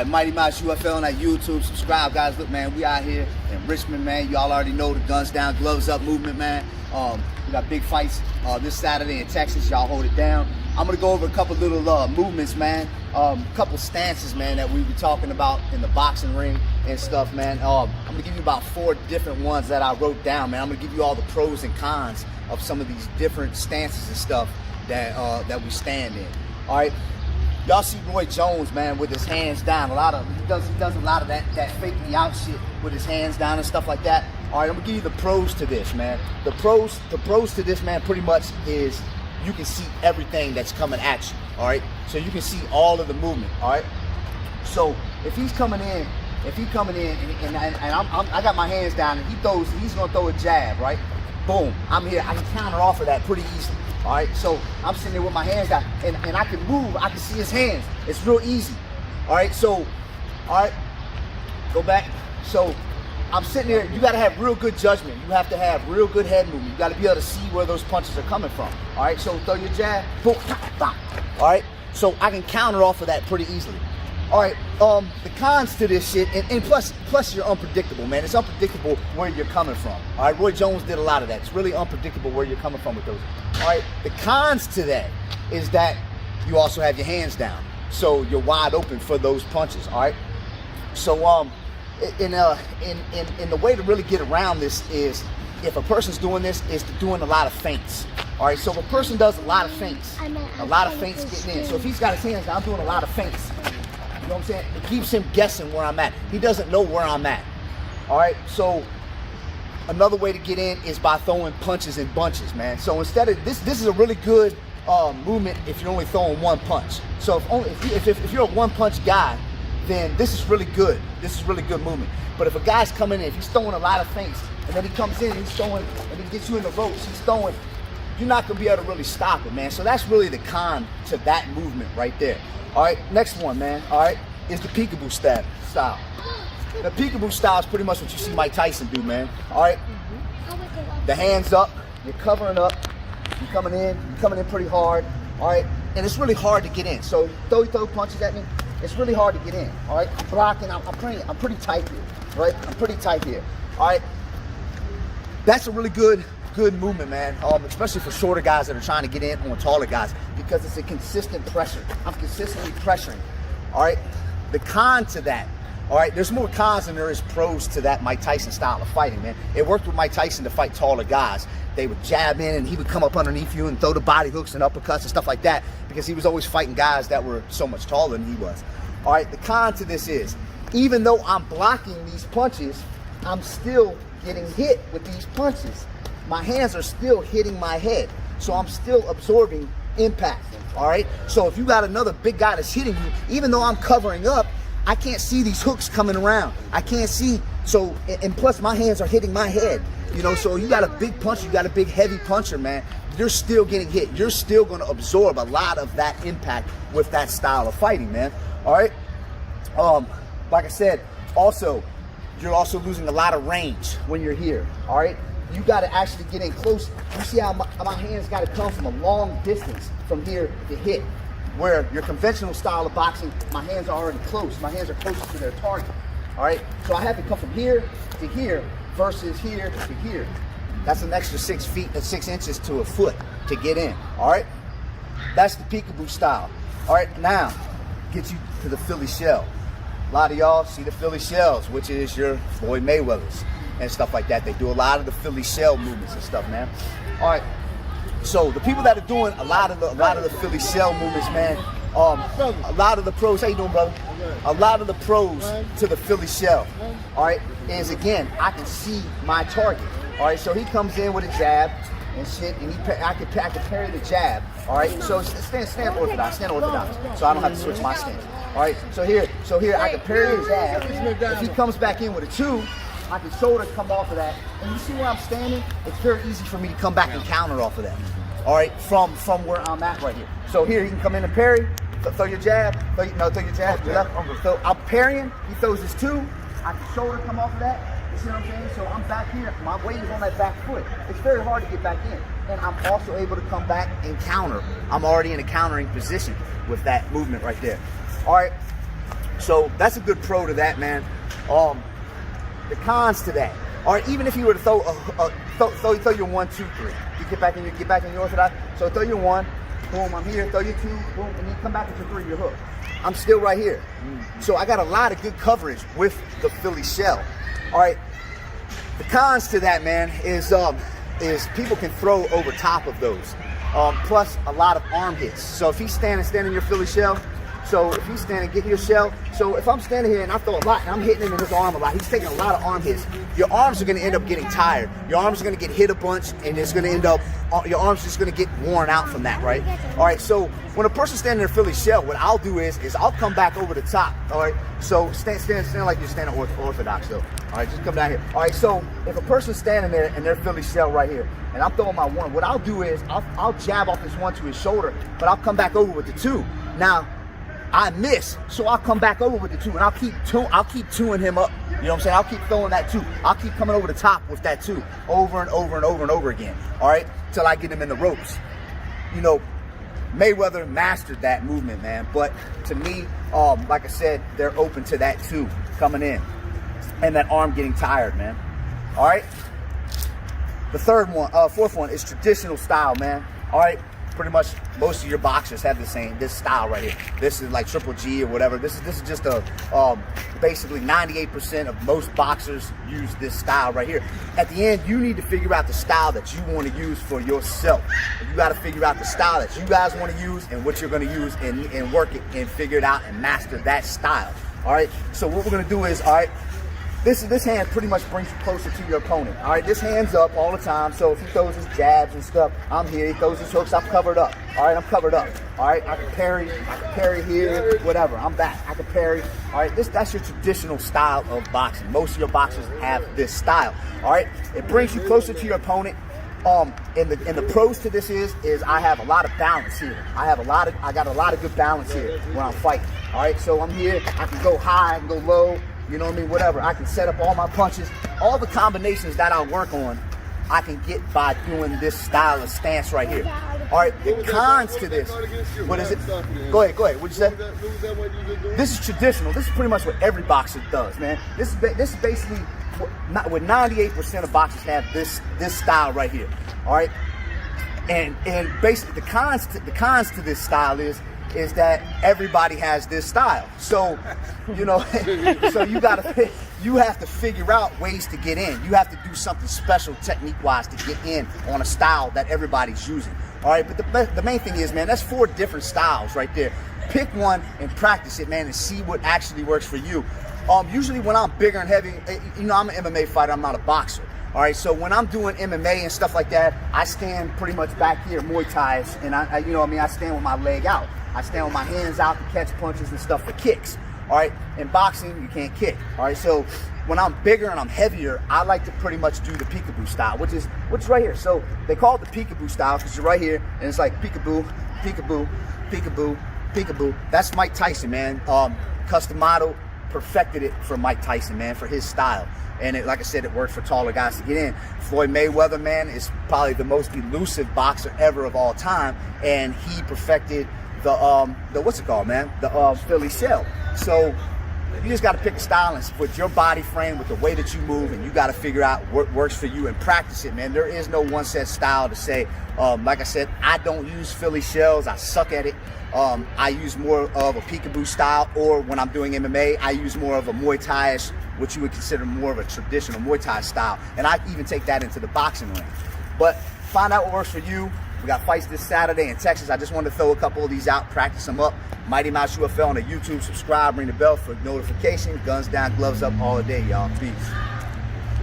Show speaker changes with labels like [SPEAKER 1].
[SPEAKER 1] at Mighty Mouse UFL on that YouTube. Subscribe, guys. Look, man, we out here in Richmond, man. Y'all already know the guns down, gloves up movement, man. We got big fights this Saturday in Texas. Y'all hold it down. I'm gonna go over a couple little movements, man. Couple stances, man, that we were talking about in the boxing ring and stuff, man. I'm gonna give you about 4 different ones that I wrote down, man. I'm gonna give you all the pros and cons of some of these different stances and stuff that we stand in. All right. Y'all see Roy Jones, man, with his hands down. He does a lot of that fake me out shit with his hands down and stuff like that. All right, I'm gonna give you the pros to this, man. The pros to this, man, pretty much is you can see everything that's coming at you. All right, so you can see all of the movement. All right, so if he's coming in, and I got my hands down, and he's gonna throw a jab, right? Boom, I'm here. I can counter off of that pretty easily. All right, so I'm sitting there with my hands down, and I can move. I can see his hands. It's real easy. All right, so, all right, go back. So I'm sitting there. You got to have real good judgment. You have to have real good head movement. You got to be able to see where those punches are coming from. All right, so throw your jab, boom, bop. All right, so I can counter off of that pretty easily. All right, the cons to this shit, and plus you're unpredictable, man. It's unpredictable where you're coming from. All right, Roy Jones did a lot of that. It's really unpredictable where you're coming from with those. All right, the cons to that is that you also have your hands down, so you're wide open for those punches. All right, so in the way to really get around this is, if a person's doing this, is doing a lot of feints. All right, so if a person does a lot of feints getting in. So if he's got his hands down, I'm doing a lot of feints. You know what I'm saying? It keeps him guessing where I'm at. He doesn't know where I'm at. All right, so another way to get in is by throwing punches in bunches, man. So instead of this is a really good movement if you're only throwing one punch. So if you're a one punch guy, then this is really good. This is really good movement. But if a guy's coming in, if he's throwing a lot of feints, and then he comes in and he's throwing, and he gets you in the ropes, he's throwing, you're not gonna be able to really stop it, man. So that's really the con to that movement right there. All right, next one, man, all right, is the Peekaboo Style. The Peekaboo Style is pretty much what you see Mike Tyson do, man. All right, the hands up, you're covering up, you're coming in pretty hard, all right, and it's really hard to get in. So throw punches at me, it's really hard to get in, all right. I'm blocking, I'm pretty tight here, right? I'm pretty tight here, all right. That's a really good movement, man, especially for shorter guys that are trying to get in on taller guys, because it's a consistent pressure. I'm consistently pressuring. All right, the con to that, all right, there's more cons than there is pros to that Mike Tyson style of fighting, man. It worked with Mike Tyson to fight taller guys. They would jab in and he would come up underneath you and throw the body hooks and uppercuts and stuff like that, because he was always fighting guys that were so much taller than he was. All right, the con to this is, even though I'm blocking these punches, I'm still getting hit with these punches. My hands are still hitting my head, so I'm still absorbing impact. All right, so if you got another big guy that's hitting you, even though I'm covering up, I can't see these hooks coming around. I can't see, so, and plus my hands are hitting my head, you know. So you got a big puncher, you got a big heavy puncher, man, you're still getting hit. You're still going to absorb a lot of that impact with that style of fighting, man. All right, like I said, also you're also losing a lot of range when you're here. All right, you got to actually get in close. You see how my hands got to come from a long distance from here to hit. Where your conventional style of boxing, my hands are already close. My hands are closer to their target. All right, so I have to come from here to here versus here to here. That's an extra 6 feet and 6 inches to a foot to get in. All right, that's the Peekaboo Style. All right, now get you to the Philly Shell. A lot of y'all see the Philly Shells, which is your Floyd Mayweathers and stuff like that. They do a lot of the Philly Shell movements and stuff, man. All right, so the people that are doing a lot of the Philly Shell movements, man, a lot of the pros, how you doing, brother? A lot of the pros to the Philly Shell, all right, is, again, I can see my target. All right, so he comes in with a jab and shit, and I can parry the jab. All right, so stand orthodox, so I don't have to switch my stance. All right, so here I can parry the jab. If he comes back in with a 2, I can shoulder come off of that, and you see where I'm standing? It's very easy for me to come back and counter off of that. All right, from where I'm at right here. So here he can come in and parry, throw your jab, throw your jab, your left. So I'm parrying, he throws his 2, I can shoulder come off of that. You see what I'm saying? So I'm back here, my weight is on that back foot. It's very hard to get back in. And I'm also able to come back and counter. I'm already in a countering position with that movement right there. All right, So that's a good pro to that, man. The cons to that, or even if you were to throw your 1, 2, 3, you get back in your orthodox. So throw your 1, boom, I'm here. Throw your 2, boom, and then come back with your 3, your hook. I'm still right here. So I got a lot of good coverage with the Philly shell. All right. The cons to that, man, is people can throw over top of those. Plus a lot of arm hits. So if he's standing your Philly shell. So if he's standing, get your shell. So if I'm standing here and I throw a lot and I'm hitting him in his arm a lot, he's taking a lot of arm hits. Your arms are going to end up getting tired. Your arms are going to get hit a bunch, and it's going to end up, your arms just going to get worn out from that, right? All right, so when a person's standing in their Philly shell, what I'll do is I'll come back over the top, all right? So stand like you're standing orthodox, though. All right, just come down here. All right, so if a person's standing there in their Philly shell right here, and I'm throwing my 1, what I'll do is I'll jab off this 1 to his shoulder, but I'll come back over with the 2. Now, I miss, so I'll come back over with the 2, and I'll keep 2ing him up. You know what I'm saying? I'll keep throwing that 2. I'll keep coming over the top with that 2 over and over and over and over again. All right, till I get him in the ropes. You know, Mayweather mastered that movement, man. But to me, like I said, they're open to that 2 coming in, and that arm getting tired, man. All right. The fourth one is traditional style, man. All right. Pretty much most of your boxers have this style right here. This is like Triple G or whatever. This is just basically 98% of most boxers use this style right here. At the end, you need to figure out the style that you want to use for yourself. You got to figure out the style that you guys want to use and what you're going to use, and work it and figure it out and master that style. All right. So what we're going to do is, all right, this hand pretty much brings you closer to your opponent. All right, this hand's up all the time. So if he throws his jabs and stuff, I'm here. He throws his hooks, I'm covered up. All right, I'm covered up. All right, I can parry here, whatever. I'm back. I can parry. All right, that's your traditional style of boxing. Most of your boxers have this style. All right, it brings you closer to your opponent. And the pros to this is I have a lot of balance here. I got a lot of good balance here when I'm fighting. All right, so I'm here. I can go high, I can go low. You know what I mean? Whatever. I can set up all my punches. All the combinations that I work on, I can get by doing this style of stance right here. All right, the cons to this. What is it? Go ahead. What'd you say? This is traditional. This is pretty much what every boxer does, man. This is basically what 98% of boxers have this style right here. All right, and basically the cons to this style is that everybody has this style. So, you know, so you have to figure out ways to get in. You have to do something special technique-wise to get in on a style that everybody's using. All right, but the main thing is, man, that's 4 different styles right there. Pick one and practice it, man, and see what actually works for you. Usually when I'm bigger and heavy, you know, I'm an MMA fighter, I'm not a boxer. All right, so when I'm doing MMA and stuff like that, I stand pretty much back here, Muay Thai, and I stand with my leg out. I stand with my hands out to catch punches and stuff for kicks. All right, in boxing, you can't kick. All right, so when I'm bigger and I'm heavier, I like to pretty much do the Peekaboo style, which is right here. So they call it the Peekaboo style because you're right here, and it's like Peekaboo, Peekaboo, Peekaboo, Peekaboo. That's Mike Tyson, man. Custom model, perfected it for Mike Tyson, man, for his style. And like I said, it works for taller guys to get in. Floyd Mayweather, man, is probably the most elusive boxer ever of all time, and he perfected the what's it called, man? The Philly shell. So you just got to pick a style and with your body frame, with the way that you move, and you got to figure out what works for you and practice it, man. There is no one set style to say. Like I said, I don't use Philly shells. I suck at it. I use more of a Peekaboo style, or when I'm doing MMA, I use more of a Muay Thai-ish, what you would consider more of a traditional Muay Thai style. And I even take that into the boxing ring. But find out what works for you. We got fights this Saturday in Texas. I just wanted to throw a couple of these out, practice them up. Mighty Mouse UFL on the YouTube. Subscribe, ring the bell for notification. Guns down, gloves up all day, y'all. Peace.